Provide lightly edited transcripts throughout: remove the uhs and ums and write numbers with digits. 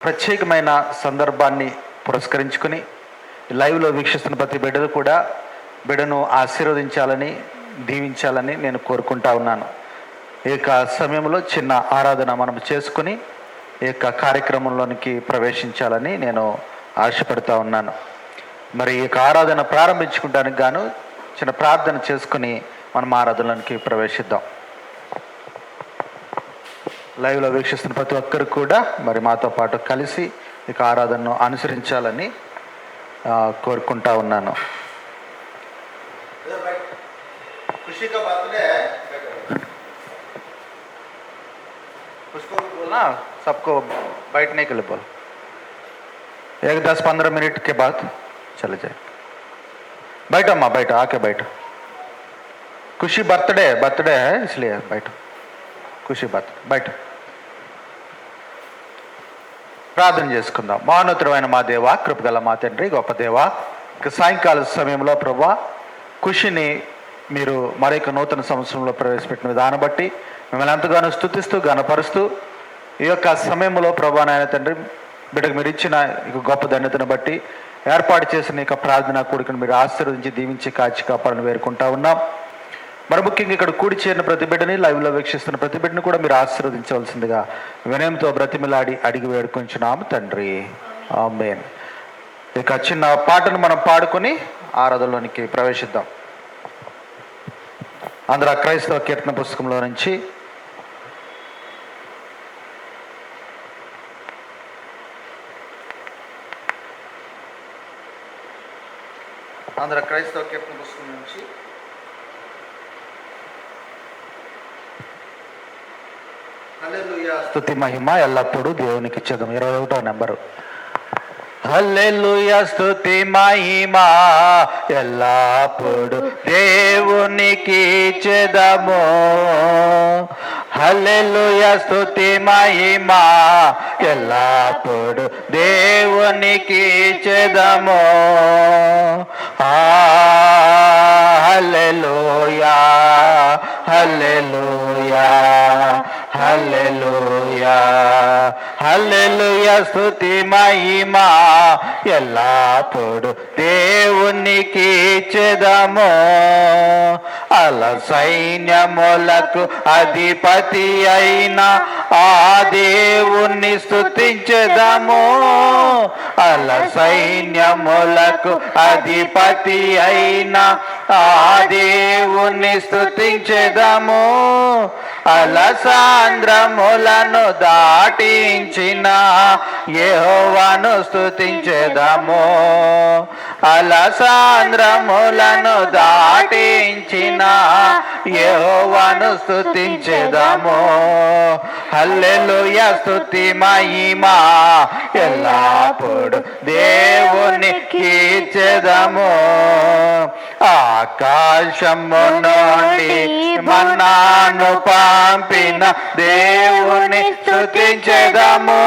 ప్రత్యేకమైన సందర్భాన్ని పురస్కరించుకొని లైవ్లో వీక్షిస్తున్న ప్రతి బిడ్డలు కూడా బిడ్డను ఆశీర్వదించాలని, దీవించాలని నేను కోరుకుంటా ఉన్నాను. ఈ యొక్క సమయంలో చిన్న ఆరాధన మనం చేసుకుని ఈ యొక్క కార్యక్రమంలోనికి ప్రవేశించాలని నేను ఆశపడుతూ ఉన్నాను. మరి ఈ యొక్క ఆరాధన ప్రారంభించుకుంటానికి గాను చిన్న ప్రార్థన చేసుకుని మనం ఆరాధనలోనికి ప్రవేశిద్దాం. లైవ్లో వీక్షిస్తున్న ప్రతి ఒక్కరు కూడా మరి మాతో పాటు కలిసి ఇక ఆరాధనను అనుసరించాలని కోరుకుంటా ఉన్నాను. सबको बैठने के लिए बोल. 10-15 मिनट के बाद चले जाए. बैठो माँ, बैठो, आके बैठो. खुशी बर्थडे है इसलिए बैठो. खुशी बैठो. ప్రార్థన చేసుకుందాం. మహోన్నతుడైన మా దేవ, కృపగల మా తండ్రి, గొప్ప దేవ, సాయంకాల సమయంలో ప్రభువా ఖుషిని మీరు మరొక నూతన సంవత్సరంలో ప్రవేశపెట్టిన విధానం బట్టి మిమ్మల్ని ఎంతగానో స్తుతిస్తూ గణపరుస్తూ ఈ యొక్క సమయంలో ప్రభువా నాయన తండ్రి బిడ్డకు మీరు ఇచ్చిన ఇక గొప్ప ధన్యతను బట్టి ఏర్పాటు చేసిన ఇక ప్రార్థన కూడికను మీరు ఆశీర్వదించి దీవించి కాచి కాపాడని వేరుకుంటా ఉన్నాం. మరి ముఖ్యంగా ఇక్కడ కూడి చేరిన ప్రతి బిడ్డని, లైవ్లో వీక్షిస్తున్న ప్రతి బిడ్డని కూడా మీరు ఆశీర్వదించవలసిందిగా వినయంతో బ్రతిమిలాడి అడిగి వేడుకొంచున్నాము తండ్రి, ఆమేన్. ఇక చిన్న పాటను మనం పాడుకొని ఆరాధనలోనికి ప్రవేశిద్దాం. ఆంధ్ర క్రైస్తవ కీర్తన పుస్తకంలో నుంచి ఆంధ్ర క్రైస్తవ కీర్తన పుస్తకం నుంచి హల్లెలూయా స్తుతి మహిమ ఎల్లప్పుడూ దేవునికి ఇచ్చేద్దాం. 21వ నెంబరు. హల్లెలూయా స్తుతి మహిమ ఎల్లప్పుడు దేవునికి ఇచ్చేదము. హల్లెలూయా స్తుతి మహిమ ఎల్లప్పుడు దేవునికి ఇచ్చేదము. హల్లెలూయా హల్లెలూయా హల్లెలూయా హల్లెలూయా స్తుతి మహిమ ఎల్లప్పుడు దేవునికి ఇచ్చేదము. అల సైన్యములకు అధిపతి అయిన ఆ దేవుణ్ణి స్తుతించెదము. అల సైన్యములకు అధిపతి అయిన ఆ దేవుణ్ణి స్తుతించెదము. అలసాంద్రములను దాటించిన యెహోవాను స్తుతించెదము. అలసాంద్రములను దాటించిన యెహోవాను స్తుతించెదము. హల్లెలూయా స్తుతి మహిమ ఎల్లప్పుడు దేవునికి ఇచ్చెదము. ఆకాశము నుండి మన్నాను పంపిన దేవుని స్తుతించెదము.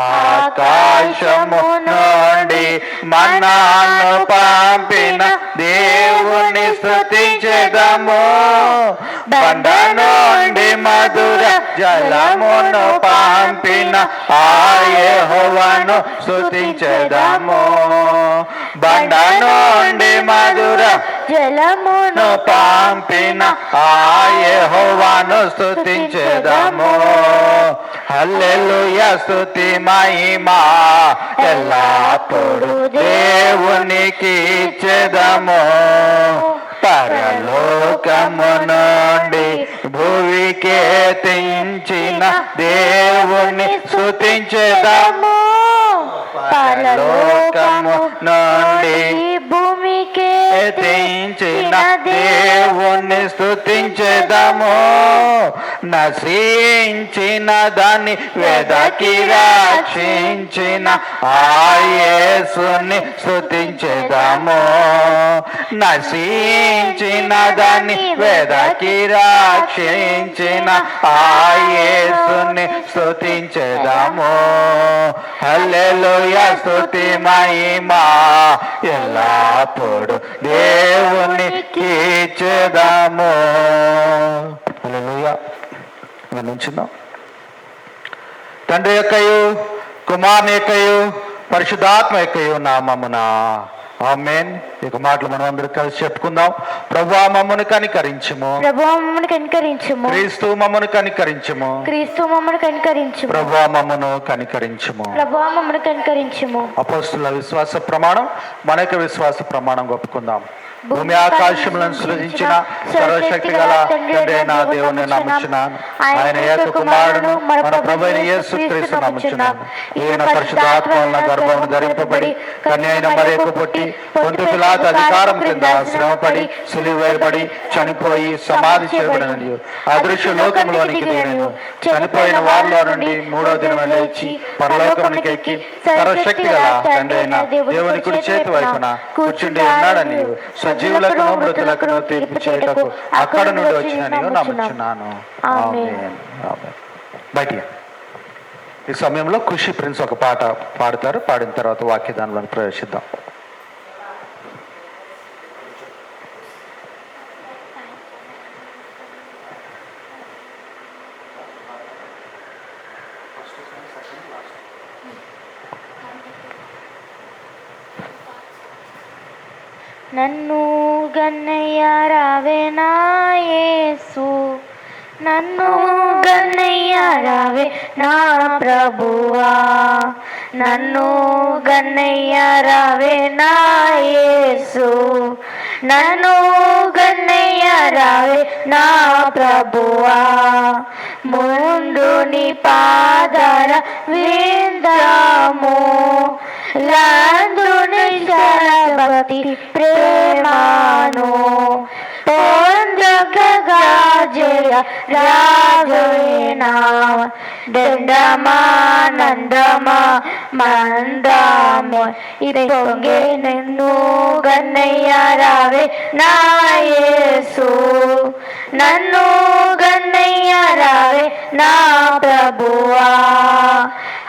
ఆకాశము నుండి మన్నాను పంపిన దేవుని స్తుతించెదము. బండ నుండి మధుర జలమును పంపిన ఆ యెహోవాను స్తుతించెదము. బండ నుండి మధుర జలమును పంపిన ఆ యెహోవాను స్తుతించెదము. హల్లెలూయా స్తుతి మహిమ ఎల్లప్పుడు దేవునికి ఇచ్చెదము. పరలోకము నుండి భూమికే తెంచిన దేవుని స్తుతించెదము. పరలోకము నుండి భూమికే తెంచిన దేవుని స్తుతించెదము. నశించిన దాన్ని వెదకి రక్షించిన ఆ యేసుని స్తుతించెదము. నశించిన దాన్ని వెదకి రక్షించిన ఆ యేసుని స్తుతించెదము. హల్లెలూయా స్తుతి మహిమ ఎల్లప్పుడు దేవునికి ఇచ్చెదము. హల్లెలూయా. నుంచున్నాం. తండ్రి యొక్కయు కుమారుని యొక్కయు పరిశుద్ధాత్మ యొక్కయు నామమున ఆమేన్. ఇక మాటలు మనం అందరూ కలిసి చెప్పుకుందాం. ప్రభువా మమ్మను కనికరించుము, ప్రభువా మమ్మను కనికరించుము, క్రీస్తు మమ్మను కనికరించుము, క్రీస్తు మమ్మను కనికరించుము, ప్రభువా మమ్మను కనికరించుము. ప్రభువా మమ్మను కనికరించుము. అపోస్తుల విశ్వాస ప్రమాణం, మన యొక్క విశ్వాస ప్రమాణం ఒప్పుకుందాం. భూమి ఆకాశములను సృజించిన సర్వశక్తి గల తండ్రి అయిన దేవుని నమ్ముచున్నాను. ఆయన ఏక కుమారుడు మన ప్రభువైన యేసుక్రీస్తు నమ్ముచున్నాను. ఈయన పరిశుద్ధాత్మ వలన గర్భమును ధరింపబడి కన్య అయిన మరియకు పుట్టి పొంతు పిలాతు అధికారం క్రింద శ్రమపడి సిలువ వేయబడి చనిపోయి సమాధి చేయబడినని అదృశ్య లోకంలోనికి దిగినను. చనిపోయిన వారిలో నుండి మూడో దినం లేచి పరలోకమునికి ఎక్కి సర్వశక్తి గల తండ్రి అయిన దేవుని కుడి చేతి వైపున కూర్చుండి ఉన్నాడని సజీవులకు మృతులకు తీర్పు చేయటకు అక్కడ నుండి వచ్చినని నమ్ముచున్నాను. ఆమేన్. ఆమేన్. బయటికి ఈ సమయంలో ఖుషి ప్రిన్స్ ఒక పాట పాడతారు. పాడిన తర్వాత వాక్యదానంలో ప్రవేశిద్దాం. నన్ను గన్నయ్య రావే నా యేసు, నన్ను గన్నయ్య రావే నా ప్రభువా, నన్ను గన్నయ్య రావే నా యేసు, నన్ను గన్నయ్య రావే నా ప్రభువా. ముందు నీ పాదర విందాము, లాందుని శరభక్తి ప్రేమాను పొందగా జయ రాజైనా దండమా నందమా మందము ఇది పొంగే నిన్ను గన్నయ్య రావే నా యేసు, నన్ను గన్నయ్య రావే నా ప్రభువా.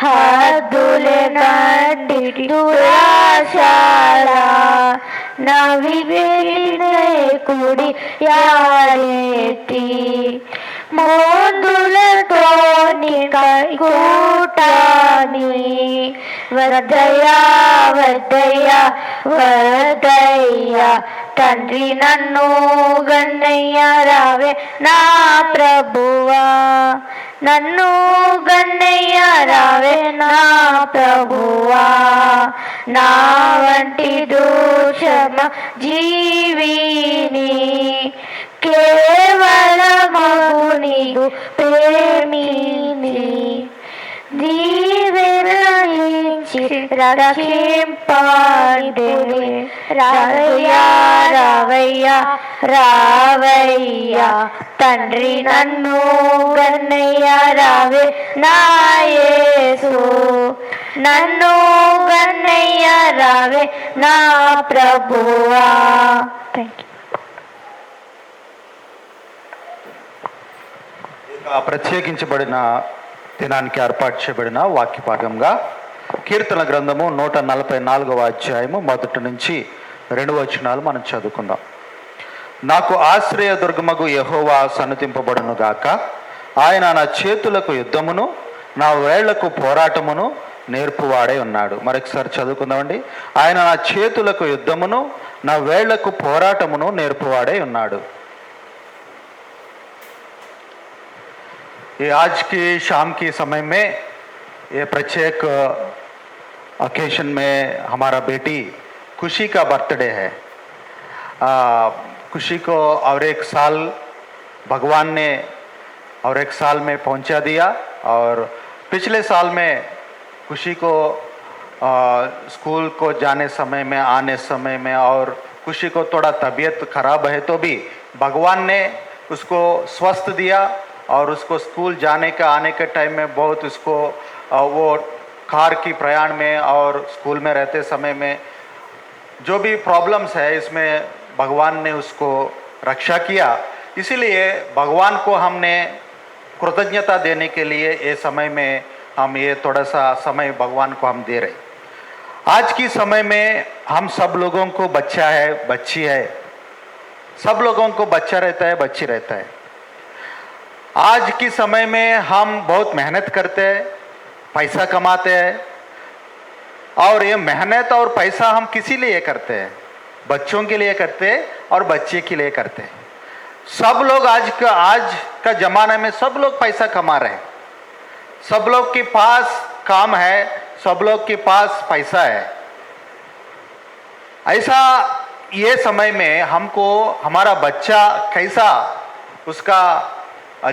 హద్దులే నండి దురాశాల నవివేనే కుడి యారెత్తి మోదులతో కూటాని వద్దయ్యా వద్దయ్యా వద్దయ్యా తండ్రి నన్ను గన్నయ్య రావే నా ప్రభువా, నన్ను గన్నయ్య రావే నా ప్రభువా. నా వంటి దోషమ జీవిని కేవలమగు నీకు ప్రేమిని దీవెనలించి రక్షింపండి. రావయ్యా రావయ్యా రావయ్యా తండ్రి నన్ను గన్నయ్య రావే నా యేసు, నన్ను గన్నయ్య రావే నా ప్రభువా. Thank you. ప్రత్యేకించబడిన దినానికి ఏర్పాటు చేయబడిన వాక్య భాగంగా కీర్తన గ్రంథము 144వ అధ్యాయము 1 నుంచి 2 వచనాలు మనం చదువుకుందాం. నాకు ఆశ్రయ దుర్గమగు యెహోవా సన్నుతింపబడును గాక. ఆయన నా చేతులకు యుద్ధమును నా వేళ్లకు పోరాటమును నేర్పువాడై ఉన్నాడు. మరొకసారి చదువుకుందామండి. ఆయన నా చేతులకు యుద్ధమును నా వేళ్లకు పోరాటమును నేర్పువాడై ఉన్నాడు. ये आज की शाम के समय में ये प्रत्येक ओकेशन में हमारा बेटी खुशी का बर्थडे है। खुशी को और एक साल भगवान ने और एक साल में पहुंचा दिया। और पिछले साल में खुशी को स्कूल को जाने समय में आने समय में और खुशी को थोड़ा तबीयत खराब है तो भी भगवान ने उसको स्वस्थ दिया और उसको स्कूल जाने का आने के टाइम में बहुत उसको वो कार की प्रयाण में और स्कूल में रहते समय में जो भी प्रॉब्लम्स है इसमें भगवान ने उसको रक्षा किया। इसीलिए भगवान को हमने कृतज्ञता देने के लिए ये समय में हम ये थोड़ा सा समय भगवान को हम दे रहे। आज की समय में हम सब लोगों को बच्चा है बच्ची है, सब लोगों को बच्चा रहता है बच्ची रहता है। आज की समय में हम बहुत मेहनत करते हैं, पैसा कमाते हैं, और ये मेहनत और पैसा हम किसी लिए करते हैं? बच्चों के लिए करते हैं और बच्चे के लिए करते हैं। सब लोग आज का जमाने में सब लोग पैसा कमा रहे हैं, सब लोग के पास काम है, सब लोग के पास पैसा है। ऐसा ये समय में हमको हमारा बच्चा कैसा, उसका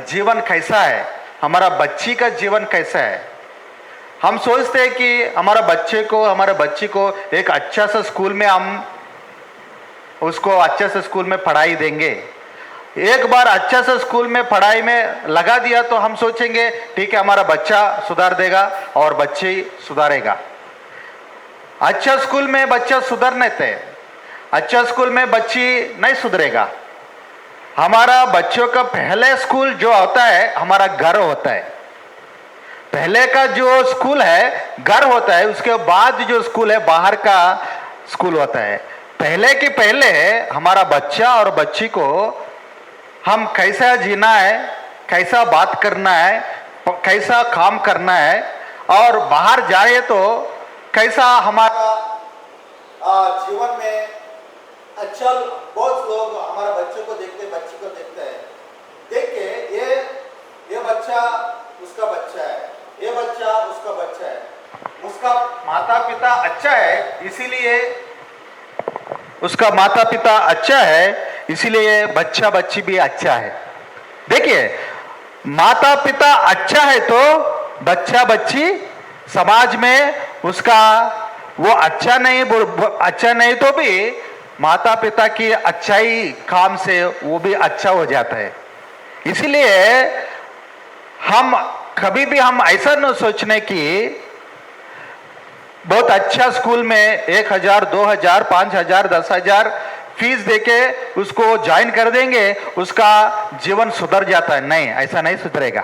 जीवन कैसा है, हमारा बच्ची का जीवन कैसा है। हम सोचते हैं कि हमारे बच्ची को एक अच्छा सा स्कूल में हम उसको अच्छे से स्कूल में पढ़ाई देंगे। एक बार अच्छा सा स्कूल में पढ़ाई में लगा दिया तो हम सोचेंगे ठीक है, हमारा बच्चा सुधार देगा और बच्चे सुधारेगा। अच्छा स्कूल में बच्चा सुधरने थे, अच्छा स्कूल में बच्ची नहीं सुधरेगा। हमारा बच्चों का पहले स्कूल जो होता है हमारा घर होता है। पहले का जो स्कूल है घर होता है, उसके बाद जो स्कूल है बाहर का स्कूल होता है। पहले के पहले हमारा बच्चा और बच्ची को हम कैसा जीना है, कैसा बात करना है, कैसा काम करना है, और बाहर जाए तो कैसा हमारा जीवन में अच्छा। बहुत लोग हमारे बच्चों को देखते, बच्ची को देखते हैं, देख के ये बच्चा उसका बच्चा है, ये बच्चा उसका बच्चा है, उसका माता पिता अच्छा है इसीलिए उसका माता पिता अच्छा है, इसीलिए बच्चा बच्ची भी अच्छा है। देखिए, माता पिता अच्छा है तो बच्चा बच्ची समाज में उसका वो अच्छा नहीं तो भी माता पिता की अच्छाई काम से वो भी अच्छा हो जाता है। इसलिए हम कभी भी हम ऐसा न सोचने की बहुत अच्छा स्कूल में 1,000, 2,000, 5,000, 10,000 फीस देके उसको ज्वाइन कर देंगे, उसका जीवन सुधर जाता है। नहीं, ऐसा नहीं सुधरेगा।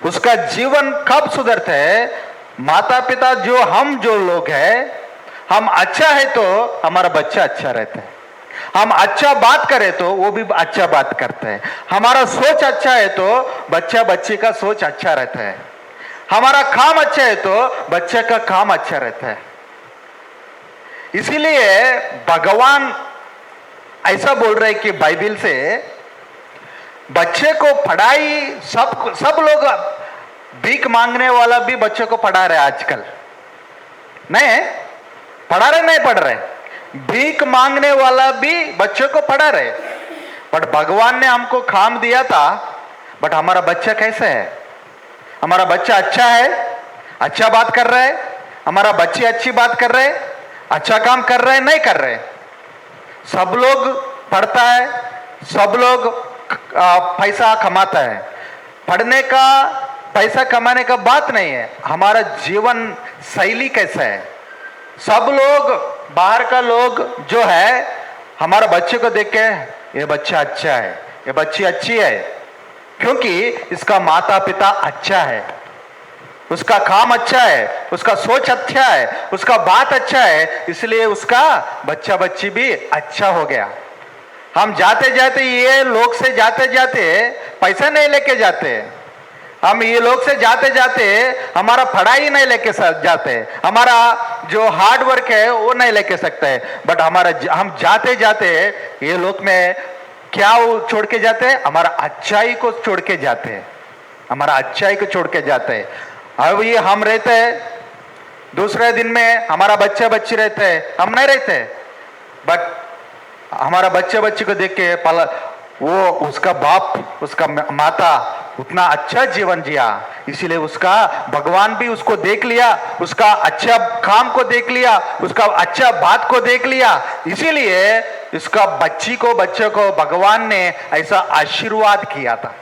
उसका जीवन कब सुधरता है? माता पिता जो लोग हैं, हम अच्छा है तो हमारा बच्चा अच्छा रहता है। हम अच्छा बात करें तो वो भी अच्छा बात करते हैं। हमारा सोच अच्छा है तो बच्चा बच्ची का सोच अच्छा रहता है। हमारा काम अच्छा है तो बच्चे का काम अच्छा रहता है। इसीलिए भगवान ऐसा बोल रहे कि बाइबल से बच्चे को पढ़ाई सब लोग भीख मांगने वाला भी बच्चों को पढ़ा रहे आजकल। नहीं पढ़ा रहे, नहीं पढ़ रहे, भीख मांगने वाला भी बच्चों को पढ़ा रहे। बट भगवान ने हमको काम दिया था, बट हमारा बच्चा कैसे है? हमारा बच्चा अच्छा है, अच्छा बात कर रहा है, हमारा बच्चे अच्छी बात कर रहे, अच्छा काम कर रहे, नहीं कर रहे। सब लोग पढ़ता है, सब लोग पैसा कमाता है। पढ़ने का पैसा कमाने का बात नहीं है, हमारा जीवन शैली कैसा है। सब लोग बाहर का लोग जो है हमारा बच्चे को देख के ये बच्चा अच्छा है, ये बच्ची अच्छी है, क्योंकि इसका माता पिता अच्छा है, उसका काम अच्छा है, उसका सोच अच्छा है, उसका बात अच्छा है, इसलिए उसका बच्चा बच्ची भी अच्छा हो गया। हम जाते जाते ये लोग से जाते जाते पैसा नहीं लेके जाते, हम ये लोग से जाते जाते हमारा पढ़ाई नहीं लेके जाते, हमारा जो हार्ड वर्क है वो नहीं लेके सकते। बट हम जाते जाते ये लोग में क्या वो छोड़ के जाते हैं? हमारा अच्छाई को छोड़ के जाते हैं, हमारा अच्छाई को छोड़ के जाते हैं। अब ये हम रहते हैं, दूसरे दिन में हमारा बच्चा बच्ची रहते हैं, हम नहीं रहते। बट हमारा बच्चा बच्ची को देख के वो उसका बाप, उसका माता उतना अच्छा जीवन जिया, इसीलिए उसका भगवान भी उसको देख लिया, उसका अच्छा काम को देख लिया, उसका अच्छा बात को देख लिया। इसीलिए इसका बच्चे को भगवान ने ऐसा आशीर्वाद किया था।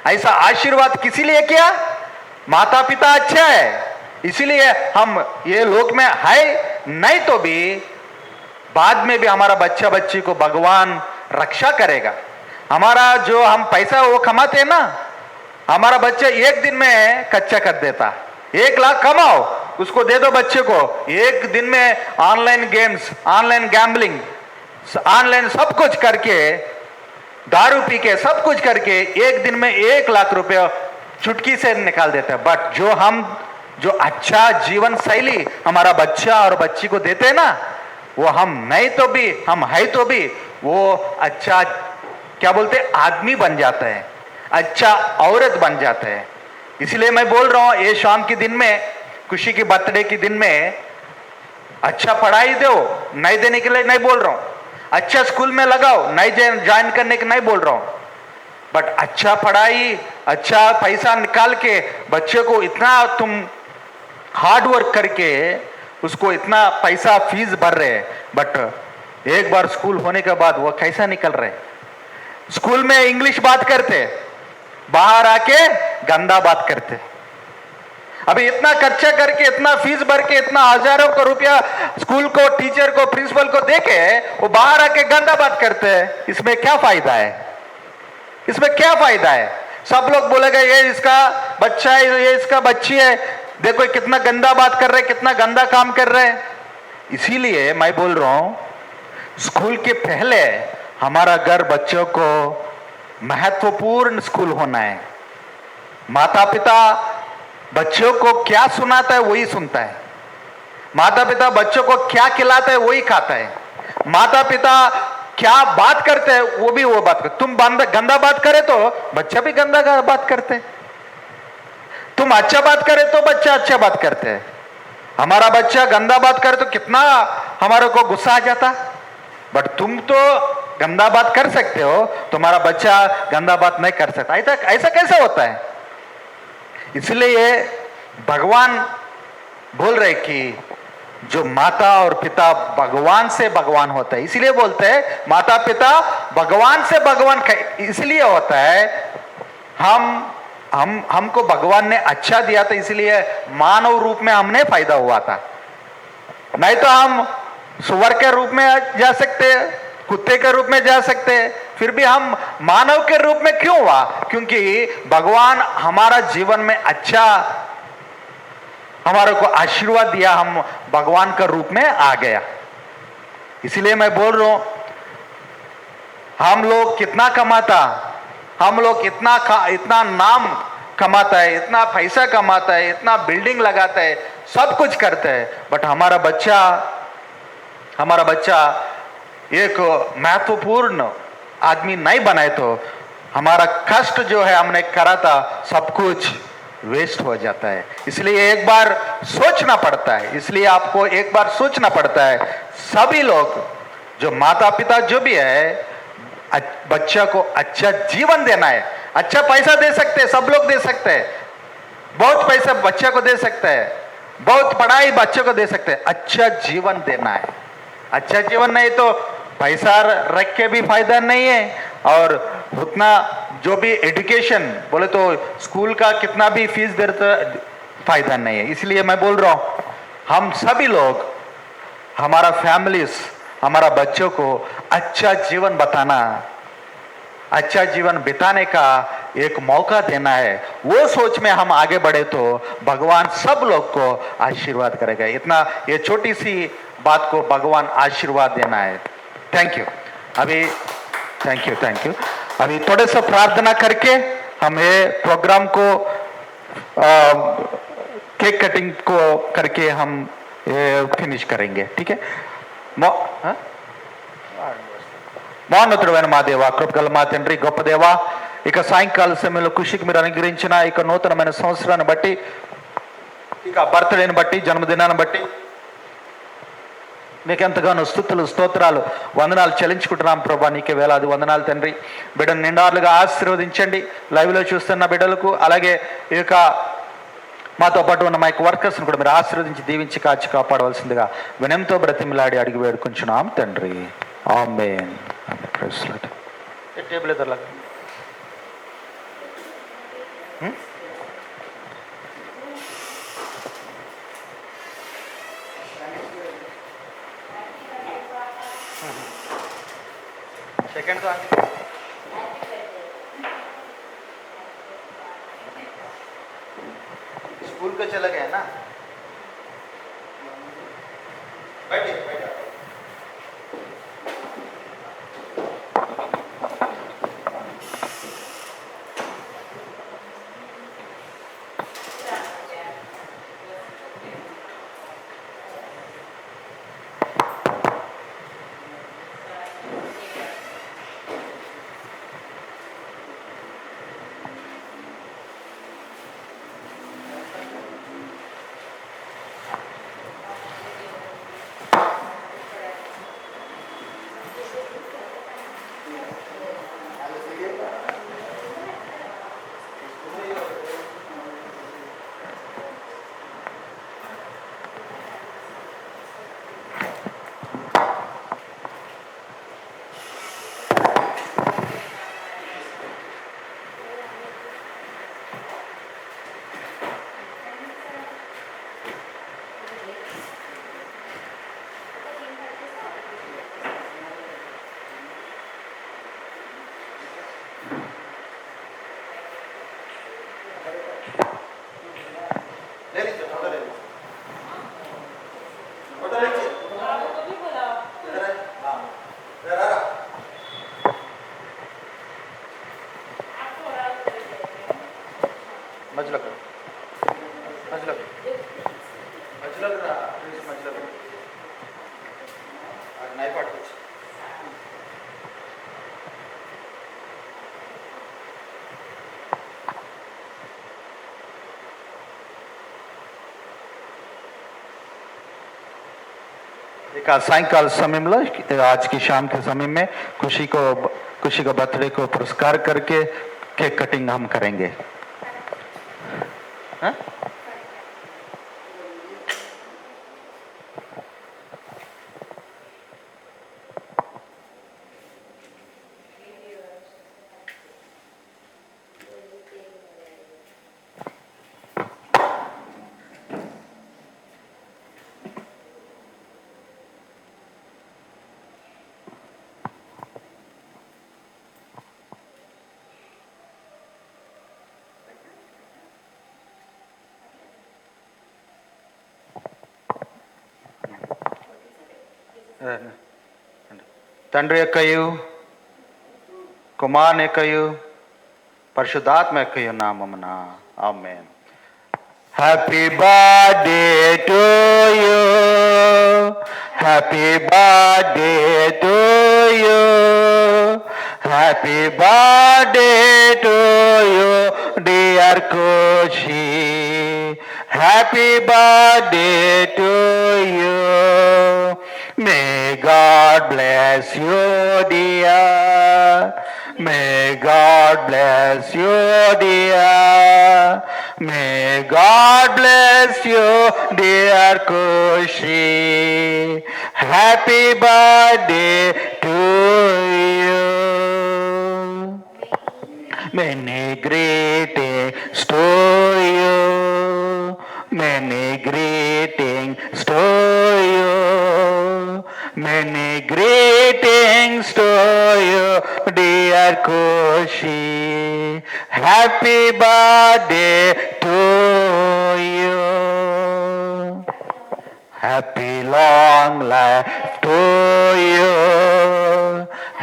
ऐसा आशीर्वाद किसी लिए किया? माता पिता अच्छा है इसीलिए हम ये लोक में है, नहीं तो भी बाद में भी हमारा बच्चा बच्ची को भगवान रक्षा करेगा। हमारा जो हम पैसा वो कमाते हैं ना, हमारा बच्चा एक दिन में कच्चा कर देता। 1 लाख कमाओ, उसको दे दो बच्चे को, एक दिन में online games, online gambling, online सब कुछ करके, दारू पी के सब कुछ करके एक दिन में 1 लाख रुपया चुटकी से निकाल देता है। बट जो हम जो अच्छा जीवन शैली हमारा बच्चा और बच्ची को देते हैं ना, वो हम नहीं तो भी, हम है तो भी, वो अच्छा क्या बोलते हैं, आदमी बन जाता है, अच्छा औरत बन जाता है। इसलिए मैं बोल रहा हूं, ये शाम के दिन में, खुशी की बर्थडे के दिन में, अच्छा पढ़ाई दो, नहीं देने के लिए नहीं बोल रहा हूं, अच्छा स्कूल में लगाओ, नहीं ज्वाइन करने के नहीं बोल रहा हूं, बट अच्छा पढ़ाई, अच्छा पैसा निकाल के बच्चे को इतना तुम हार्ड वर्क करके उसको इतना पैसा फीस भर रहे हैं, बट एक बार स्कूल होने के बाद वो कैसा निकल रहे, स्कूल में इंग्लिश बात करते, बाहर आके गंदा बात करते। अभी इतना खर्चा करके, इतना फीस भर के, इतना हजारों का रुपया स्कूल को, टीचर को, प्रिंसिपल को देके वो बाहर आके गंदा बात करते हैं, इसमें क्या फायदा है? इसमें क्या फायदा है? सब लोग बोलेगा ये इसका बच्चा है, ये इसका बच्ची है, देखो कितना गंदा बात कर रहे, कितना गंदा काम कर रहे हैं। इसीलिए मैं बोल रहा हूं, स्कूल के पहले हमारा घर बच्चों को महत्वपूर्ण स्कूल होना है। माता पिता बच्चों को क्या सुनाता है वही सुनता है, माता पिता बच्चों को क्या खिलाता है वही खाता है, माता पिता क्या बात करते हैं वो भी वो बात करते। तुम गंदा बात करे तो बच्चा भी गंदा बात करते हैं, तुम अच्छा बात करे तो बच्चा अच्छा बात करते हैं। हमारा बच्चा गंदा बात करे तो कितना हमारे को गुस्सा आ जाता, बट तुम तो गंदा बात कर सकते हो, तुम्हारा बच्चा गंदा बात नहीं कर सकता। ऐसा कैसे होता है? इसलिए भगवान बोल रहे कि जो माता और पिता भगवान से भगवान होता है, इसलिए बोलते हैं माता पिता भगवान से भगवान इसलिए होता है। हमको भगवान ने अच्छा दिया था, इसलिए मानव रूप में हमने फायदा हुआ था, नहीं तो हम सुअर के रूप में जा सकते, कुत्ते के रूप में जा सकते, फिर भी हम मानव के रूप में क्यों हुआ? क्योंकि भगवान हमारा जीवन में अच्छा हमारे को आशीर्वाद दिया, हम भगवान का रूप में आ गया। इसलिए मैं बोल रहा हूं, हम लोग कितना कमाता, हम लोग इतना नाम कमाता है, इतना पैसा कमाता है, इतना बिल्डिंग लगाता है, सब कुछ करता है, बट हमारा बच्चा एक महत्वपूर्ण आदमी नहीं बनाए तो हमारा कष्ट जो है हमने करा था सब कुछ वेस्ट हो जाता है। इसलिए एक बार सोचना पड़ता है, इसलिए आपको एक बार सोचना पड़ता है, सभी लोग जो माता पिता जो भी है, बच्चा को अच्छा जीवन देना है। अच्छा पैसा दे सकते हैं, सब लोग दे सकते हैं, बहुत पैसा बच्चे को दे सकते हैं, बहुत पढ़ाई बच्चे को दे सकते हैं, अच्छा जीवन देना है। अच्छा जीवन नहीं तो पैसा रख के भी फायदा नहीं है, और उतना जो भी एजुकेशन बोले तो स्कूल का कितना भी फीस दे तो फायदा नहीं है। इसलिए मैं बोल रहा हूं, हम सभी लोग, हमारा फैमिलीज, हमारा बच्चों को अच्छा जीवन बताना, अच्छा जीवन बिताने का एक मौका देना है। वो सोच में हम आगे बढ़े तो भगवान सब लोग को आशीर्वाद करेगा। इतना ये छोटी सी बात को भगवान आशीर्वाद देना है। Thank you. Thank you. अभी थोड़े सा प्रार्थना करके हम ये प्रोग्राम को केक कटिंग को करके हम फिनिश करेंगे, ठीक है? మహోన్నతుడైన మా దేవ, కృపగల మా తండ్రి, గొప్ప దేవ, ఇక సాయంకాల సమయంలో కృషికి మీరు అనుగ్రహించిన ఇక నూతనమైన సంవత్సరాన్ని బట్టి, ఇక బర్త్డేని బట్టి, జన్మదినాన్ని బట్టి మీకు ఎంతగానో స్తుతులు, స్తోత్రాలు, వందనాలు చెల్లించుకుంటున్నాం ప్రభా. నీకే వేలాది వందనాలు తండ్రి. బిడ్డను నిండారులుగా ఆశీర్వదించండి, లైవ్లో చూస్తున్న బిడ్డలకు, అలాగే ఈ యొక్క మాతో పాటు ఉన్న మా యొక్క వర్కర్స్ని కూడా మీరు ఆశీర్వదించి దీవించి కాచి కాపాడవలసిందిగా వినయంతో బ్రతిమలాడి అడిగి వేడుకుంటున్నాం తండ్రి. ఆమేన్. Praise lord. టేబుల్ ఎదురులా सेकंड तो स्कूल का चला गया ना, बैठिए बैठिए। మధ్యలో మధ్యలో మధ్యలో రా ప్లీజ్ మధ్యలో అది నైఫ్ పట్టుకోవచ్చు. इक सायंकाल समय में आज की शाम के समय में खुशी का बर्थडे को पुरस्कार करके केक कटिंग हम करेंगे. हाँ? తండ్రి యొక్కయు కుమారుని యొక్కయు పరిశుద్ధాత్మ యొక్కయు నామమున amen. Happy birthday to you, happy birthday to you, happy birthday to you dear Khushi, happy birthday to you. May God bless you, dear. May God bless you, dear. May God bless you, dear Kushi. Happy birthday to you. Many greetings to you. Many greetings to you. Many greetings to you, dear Kushi. Happy birthday to you. Happy long life to you.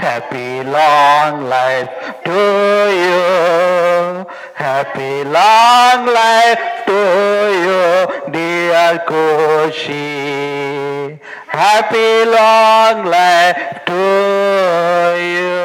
Happy long life to you. Happy long life to you, dear Kushi. Happy long life to you.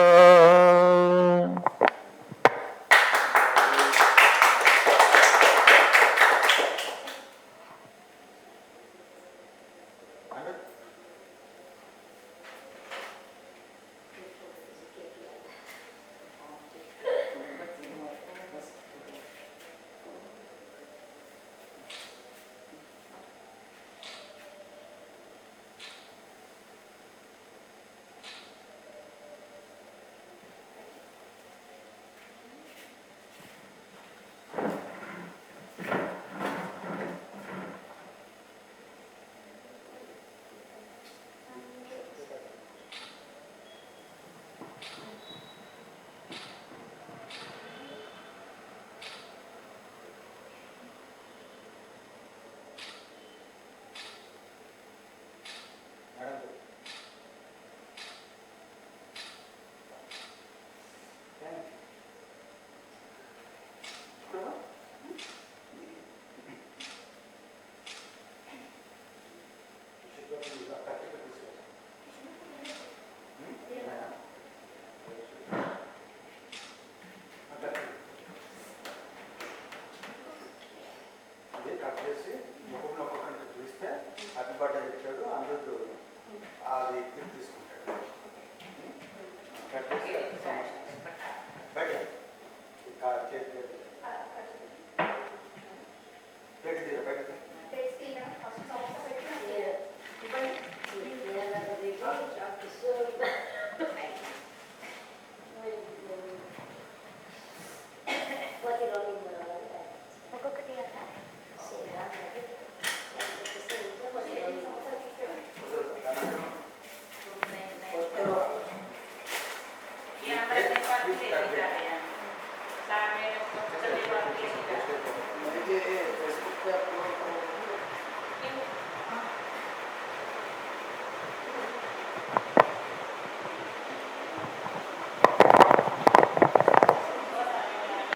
Happy birthday చెప్పాడు అందరూ అది తీసుకుంటారు.